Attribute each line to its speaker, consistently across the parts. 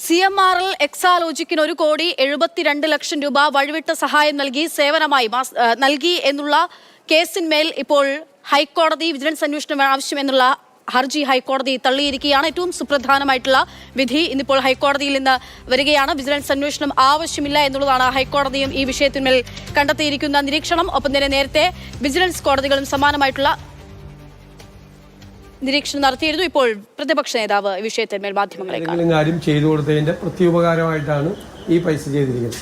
Speaker 1: CMRL എക്സാലോജിക്കിന് 1,72,00,000 രൂപ വഴിവിട്ട സഹായം നൽകി എന്നുള്ള കേസിന്മേൽ ഇപ്പോൾ ഹൈക്കോടതി വിജിലൻസ് അന്വേഷണം ആവശ്യമെന്നുള്ള ഹർജി ഹൈക്കോടതി തള്ളിയിരിക്കുകയാണ്. ഏറ്റവും സുപ്രധാനമായിട്ടുള്ള വിധി ഇന്നിപ്പോൾ ഹൈക്കോടതിയിൽ നിന്ന് വരികയാണ്. വിജിലൻസ് അന്വേഷണം ആവശ്യമില്ല എന്നുള്ളതാണ് ഹൈക്കോടതിയും ഈ വിഷയത്തിന്മേൽ കണ്ടെത്തിയിരിക്കുന്ന നിരീക്ഷണം. ഒപ്പം തന്നെ നേരത്തെ വിജിലൻസ് കോടതികളും സമാനമായിട്ടുള്ള നിരീക്ഷണം നടത്തിയിരുന്നു. ഇപ്പോൾ പ്രതിപക്ഷ നേതാവ് ഈ വിഷയത്തിന്മേൽ മാധ്യമങ്ങളെ
Speaker 2: കാര്യം ചെയ്തു കൊടുത്തതിന്റെ പ്രത്യുപകാരമായിട്ടാണ് ഈ പൈസ ചെയ്തിരിക്കുന്നത്.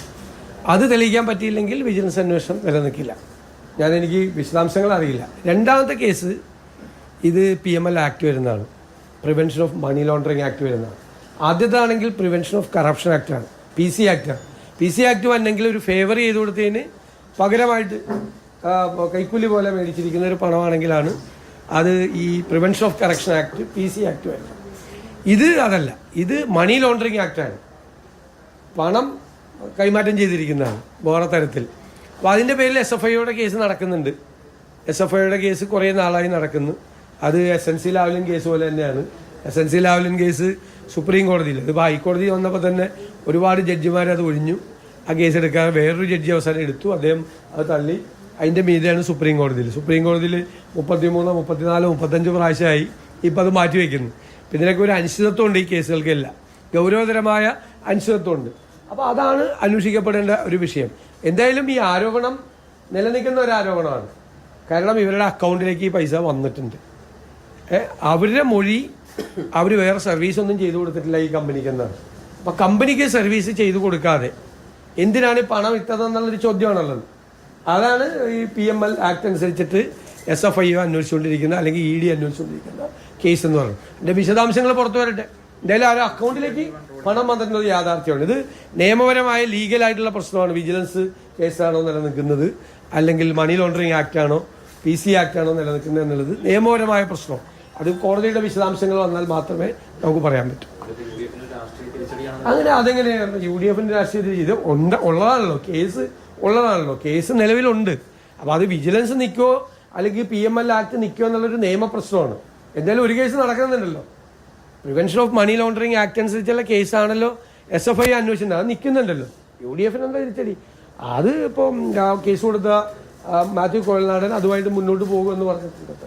Speaker 2: അത് തെളിയിക്കാൻ പറ്റിയില്ലെങ്കിൽ വിജിലൻസ് അന്വേഷണം നിലനിൽക്കില്ല. എനിക്ക് വിശദാംശങ്ങൾ അറിയില്ല. രണ്ടാമത്തെ കേസ് ഇത് PML ആക്ട് വരുന്നതാണ്, prevention of money laundering act വരുന്നതാണ്. ആദ്യത്താണെങ്കിൽ പ്രിവെൻഷൻ ഓഫ് കറപ്ഷൻ ആക്ടാണ്, PC ആക്ടാണ്. PC ആക്ട് വന്നെങ്കിൽ ഒരു ഫേവർ ചെയ്ത് കൊടുത്തതിന് പകരമായിട്ട് കൈക്കൂലി പോലെ മേടിച്ചിരിക്കുന്ന ഒരു പണമാണെങ്കിലാണ് അത് ഈ prevention of corruption act PC act വരുന്നത്. ഇത് അതല്ല, ഇത് മണി ലോണ്ടറിങ് ആക്ടാണ്, പണം കൈമാറ്റം ചെയ്തിരിക്കുന്നതാണ് വേറെ തരത്തിൽ. അപ്പോൾ അതിൻ്റെ പേരിൽ SFIയുടെ കേസ് നടക്കുന്നുണ്ട്. SFIയുടെ കേസ് കുറേ നാളായി നടക്കുന്നു. അത് SNC ലാവ്ലിൻ കേസ് പോലെ തന്നെയാണ്. SNC ലാവ്ലിൻ കേസ് സുപ്രീം കോടതിയിൽ, ഇതിപ്പോൾ ഹൈക്കോടതി വന്നപ്പോൾ തന്നെ ഒരുപാട് ജഡ്ജിമാർ അത് ഒഴിഞ്ഞു. ആ കേസ് എടുക്കാൻ വേറൊരു ജഡ്ജി അവസാനം എടുത്തു, അദ്ദേഹം അത് തള്ളി. അതിൻ്റെ മീതെയാണ് സുപ്രീം കോടതിയിൽ 33, 34, 35 പ്രാവശ്യമായി ഇപ്പം അത് മാറ്റിവെക്കുന്നു. ഇതിനൊക്കെ ഒരു അനിശ്ചിതത്വമുണ്ട് ഈ കേസുകൾക്കെല്ലാം, ഗൗരവതരമായ അനിശ്ചിതത്വമുണ്ട്. അപ്പോൾ അതാണ് അന്വേഷിക്കപ്പെടേണ്ട ഒരു വിഷയം. എന്തായാലും ഈ ആരോപണം നിലനിൽക്കുന്ന ഒരു ആരോപണമാണ്. കാരണം ഇവരുടെ അക്കൗണ്ടിലേക്ക് ഈ പൈസ വന്നിട്ടുണ്ട്. അവരുടെ മൊഴി അവർ വേറെ സർവീസ് ഒന്നും ചെയ്തു കൊടുത്തിട്ടില്ല ഈ കമ്പനിക്ക് എന്നാണ്. അപ്പം കമ്പനിക്ക് സർവീസ് ചെയ്തു കൊടുക്കാതെ എന്തിനാണ് പണം ഇട്ടതെന്നുള്ളൊരു ചോദ്യമാണുള്ളത്. അതാണ് ഈ PML ആക്ട് അനുസരിച്ചിട്ട് SFI അന്വേഷിച്ചുകൊണ്ടിരിക്കുന്ന അല്ലെങ്കിൽ ED അന്വേഷിച്ചുകൊണ്ടിരിക്കുന്ന കേസ് എന്ന് പറയുന്നത്. എൻ്റെ വിശദാംശങ്ങൾ പുറത്തു വരട്ടെ. എന്തായാലും ആ അക്കൗണ്ടിലേക്ക് പണം വന്നിട്ടുള്ളത് യാഥാർത്ഥ്യമാണ്. ഇത് നിയമപരമായ ലീഗലായിട്ടുള്ള പ്രശ്നമാണ്. വിജിലൻസ് കേസാണോ നിലനിൽക്കുന്നത്, അല്ലെങ്കിൽ മണി ലോണ്ടറിങ് ആക്ട് ആണോ PC ആക്ട് ആണോ നിലനിൽക്കുന്നത് എന്നുള്ളത് നിയമപരമായ പ്രശ്നം. അത് കോടതിയുടെ വിശദാംശങ്ങൾ വന്നാൽ മാത്രമേ നമുക്ക് പറയാൻ പറ്റൂ. അങ്ങനെ അതെങ്ങനെയാണ് UDFന്റെ രാഷ്ട്രീയ ഇത് ഉള്ളതാണല്ലോ, കേസ് ഉള്ളതാണല്ലോ, കേസ് നിലവിലുണ്ട്. അപ്പോൾ അത് വിജിലൻസ് നിൽക്കുമോ അല്ലെങ്കിൽ PML ആക്ട് നിൽക്കുമോ എന്നുള്ളൊരു നിയമപ്രശ്നമാണ്. എന്തായാലും ഒരു കേസ് നടക്കുന്നുണ്ടല്ലോ, prevention of money laundering act അനുസരിച്ചുള്ള കേസാണല്ലോ SFI അന്വേഷിക്കുന്നത്, അത് നിൽക്കുന്നുണ്ടല്ലോ. UDFന് എന്താ തിരിച്ചടി? അത് ഇപ്പം കേസ് കൊടുത്ത മാത്യു കോഴൽനാടൻ അതുമായിട്ട് മുന്നോട്ട് പോകുമെന്ന് പറഞ്ഞിട്ടുണ്ട്.